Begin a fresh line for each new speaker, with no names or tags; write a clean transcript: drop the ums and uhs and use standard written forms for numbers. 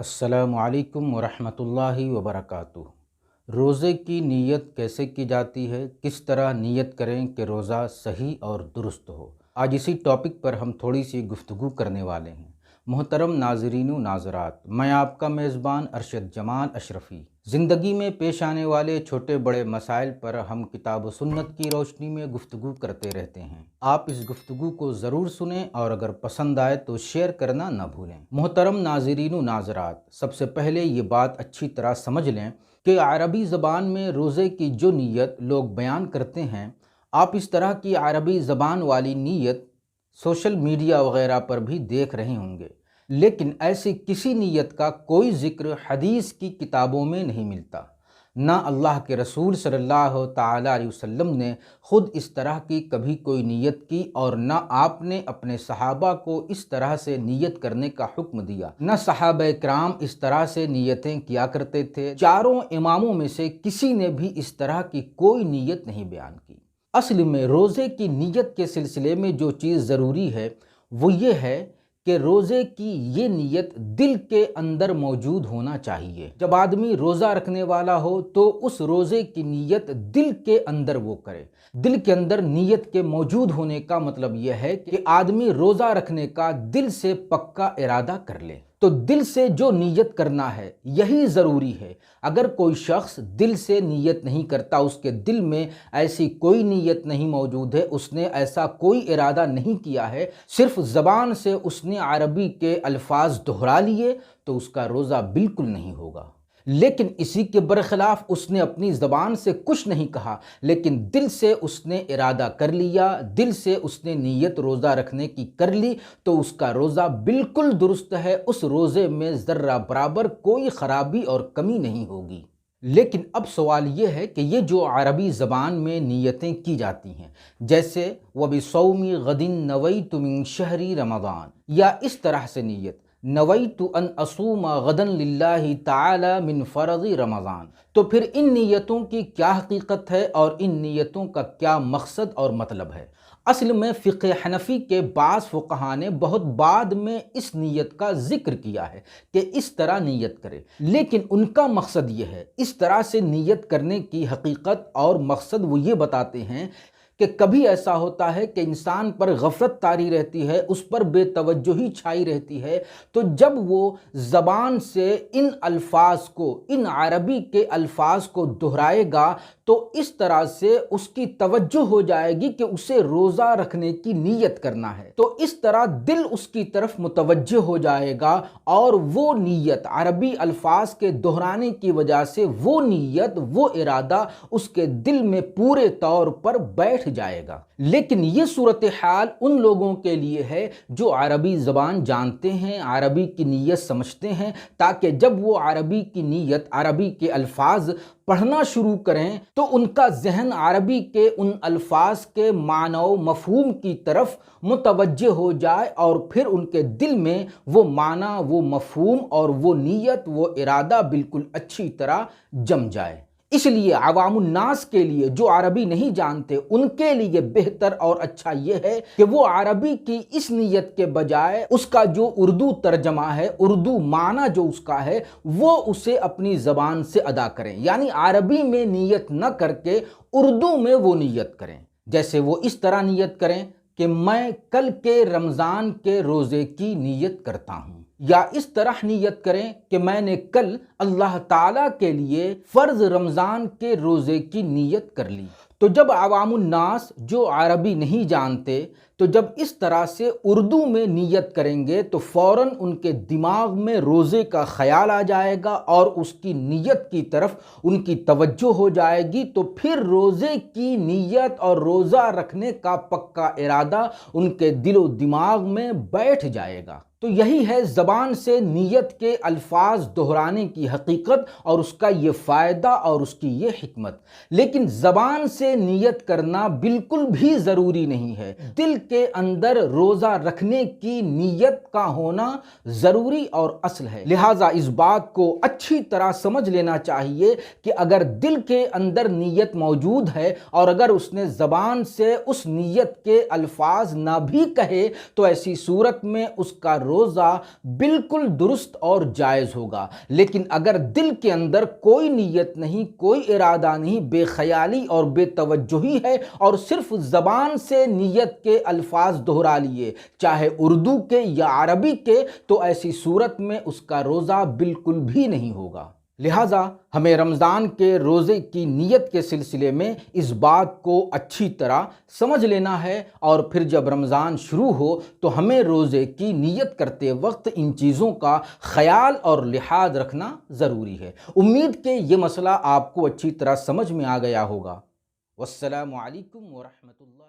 السلام علیکم ورحمۃ اللہ وبرکاتہ۔ روزے کی نیت کیسے کی جاتی ہے؟ کس طرح نیت کریں کہ روزہ صحیح اور درست ہو؟ آج اسی ٹاپک پر ہم تھوڑی سی گفتگو کرنے والے ہیں۔ محترم ناظرین و ناظرات، میں آپ کا میزبان ارشد جمال اشرفی۔ زندگی میں پیش آنے والے چھوٹے بڑے مسائل پر ہم کتاب و سنت کی روشنی میں گفتگو کرتے رہتے ہیں۔ آپ اس گفتگو کو ضرور سنیں اور اگر پسند آئے تو شیئر کرنا نہ بھولیں۔ محترم ناظرین و ناظرات، سب سے پہلے یہ بات اچھی طرح سمجھ لیں کہ عربی زبان میں روزے کی جو نیت لوگ بیان کرتے ہیں، آپ اس طرح کی عربی زبان والی نیت سوشل میڈیا وغیرہ پر بھی دیکھ رہے ہوں گے، لیکن ایسی کسی نیت کا کوئی ذکر حدیث کی کتابوں میں نہیں ملتا۔ نہ اللہ کے رسول صلی اللہ تعالی علیہ وسلم نے خود اس طرح کی کبھی کوئی نیت کی، اور نہ آپ نے اپنے صحابہ کو اس طرح سے نیت کرنے کا حکم دیا، نہ صحابہ کرام اس طرح سے نیتیں کیا کرتے تھے۔ چاروں اماموں میں سے کسی نے بھی اس طرح کی کوئی نیت نہیں بیان کی۔ اصل میں روزے کی نیت کے سلسلے میں جو چیز ضروری ہے وہ یہ ہے کہ روزے کی یہ نیت دل کے اندر موجود ہونا چاہیے۔ جب آدمی روزہ رکھنے والا ہو تو اس روزے کی نیت دل کے اندر وہ کرے۔ دل کے اندر نیت کے موجود ہونے کا مطلب یہ ہے کہ آدمی روزہ رکھنے کا دل سے پکا ارادہ کر لے۔ تو دل سے جو نیت کرنا ہے یہی ضروری ہے۔ اگر کوئی شخص دل سے نیت نہیں کرتا، اس کے دل میں ایسی کوئی نیت نہیں موجود ہے، اس نے ایسا کوئی ارادہ نہیں کیا ہے، صرف زبان سے اس نے عربی کے الفاظ دہرا لیے، تو اس کا روزہ بالکل نہیں ہوگا۔ لیکن اسی کے برخلاف اس نے اپنی زبان سے کچھ نہیں کہا، لیکن دل سے اس نے ارادہ کر لیا، دل سے اس نے نیت روزہ رکھنے کی کر لی، تو اس کا روزہ بالکل درست ہے۔ اس روزے میں ذرہ برابر کوئی خرابی اور کمی نہیں ہوگی۔ لیکن اب سوال یہ ہے کہ یہ جو عربی زبان میں نیتیں کی جاتی ہیں، جیسے وَبِصَوْمِ غَدٍ نَوَيْتُ مِن شَهْرِ رمضان، یا اس طرح سے نیت نویت ان اصوم غدن للہ تعالی من فرض رمضان، تو پھر ان نیتوں کی کیا حقیقت ہے اور ان نیتوں کا کیا مقصد اور مطلب ہے؟ اصل میں فقہ حنفی کے بعض فقہا نے بہت بعد میں اس نیت کا ذکر کیا ہے کہ اس طرح نیت کرے، لیکن ان کا مقصد یہ ہے، اس طرح سے نیت کرنے کی حقیقت اور مقصد وہ یہ بتاتے ہیں کہ کبھی ایسا ہوتا ہے کہ انسان پر غفلت طاری رہتی ہے، اس پر بے توجہی چھائی رہتی ہے، تو جب وہ زبان سے ان الفاظ کو، ان عربی کے الفاظ کو دہرائے گا تو اس طرح سے اس کی توجہ ہو جائے گی کہ اسے روزہ رکھنے کی نیت کرنا ہے، تو اس طرح دل اس کی طرف متوجہ ہو جائے گا، اور وہ نیت عربی الفاظ کے دہرانے کی وجہ سے وہ نیت، وہ ارادہ اس کے دل میں پورے طور پر بیٹھ جائے گا۔ لیکن یہ صورتحال ان لوگوں کے لیے ہے جو عربی زبان جانتے ہیں، عربی کی نیت سمجھتے ہیں، تاکہ جب وہ عربی کی نیت، عربی کے الفاظ پڑھنا شروع کریں تو ان کا ذہن عربی کے ان الفاظ کے معنی و مفہوم کی طرف متوجہ ہو جائے، اور پھر ان کے دل میں وہ معنی، وہ مفہوم اور وہ نیت، وہ ارادہ بالکل اچھی طرح جم جائے۔ اس لیے عوام الناس کے لیے جو عربی نہیں جانتے، ان کے لیے بہتر اور اچھا یہ ہے کہ وہ عربی کی اس نیت کے بجائے اس کا جو اردو ترجمہ ہے، اردو معنی جو اس کا ہے، وہ اسے اپنی زبان سے ادا کریں، یعنی عربی میں نیت نہ کر کے اردو میں وہ نیت کریں۔ جیسے وہ اس طرح نیت کریں کہ میں کل کے رمضان کے روزے کی نیت کرتا ہوں، یا اس طرح نیت کریں کہ میں نے کل اللہ تعالیٰ کے لیے فرض رمضان کے روزے کی نیت کر لی۔ تو جب عوام الناس جو عربی نہیں جانتے، تو جب اس طرح سے اردو میں نیت کریں گے تو فوراً ان کے دماغ میں روزے کا خیال آ جائے گا، اور اس کی نیت کی طرف ان کی توجہ ہو جائے گی، تو پھر روزے کی نیت اور روزہ رکھنے کا پکا ارادہ ان کے دل و دماغ میں بیٹھ جائے گا۔ تو یہی ہے زبان سے نیت کے الفاظ دہرانے کی حقیقت، اور اس کا یہ فائدہ اور اس کی یہ حکمت۔ لیکن زبان سے نیت کرنا بالکل بھی ضروری نہیں ہے، دل کے اندر روزہ رکھنے کی نیت کا ہونا ضروری اور اصل ہے۔ لہٰذا اس بات کو اچھی طرح سمجھ لینا چاہیے کہ اگر دل کے اندر نیت موجود ہے، اور اگر اس نے زبان سے اس نیت کے الفاظ نہ بھی کہے، تو ایسی صورت میں اس کا روزہ بالکل درست اور جائز ہوگا، لیکن اگر دل کے اندر کوئی نیت نہیں، کوئی ارادہ نہیں، بے خیالی اور بے توجہی ہے اور صرف زبان سے نیت کے الفاظ دہرا لیے، چاہے اردو کے یا عربی کے، تو ایسی صورت میں اس کا روزہ بالکل بھی نہیں ہوگا۔ لہٰذا ہمیں رمضان کے روزے کی نیت کے سلسلے میں اس بات کو اچھی طرح سمجھ لینا ہے، اور پھر جب رمضان شروع ہو تو ہمیں روزے کی نیت کرتے وقت ان چیزوں کا خیال اور لحاظ رکھنا ضروری ہے۔ امید کہ یہ مسئلہ آپ کو اچھی طرح سمجھ میں آ گیا ہوگا۔ والسلام علیکم ورحمۃ اللہ۔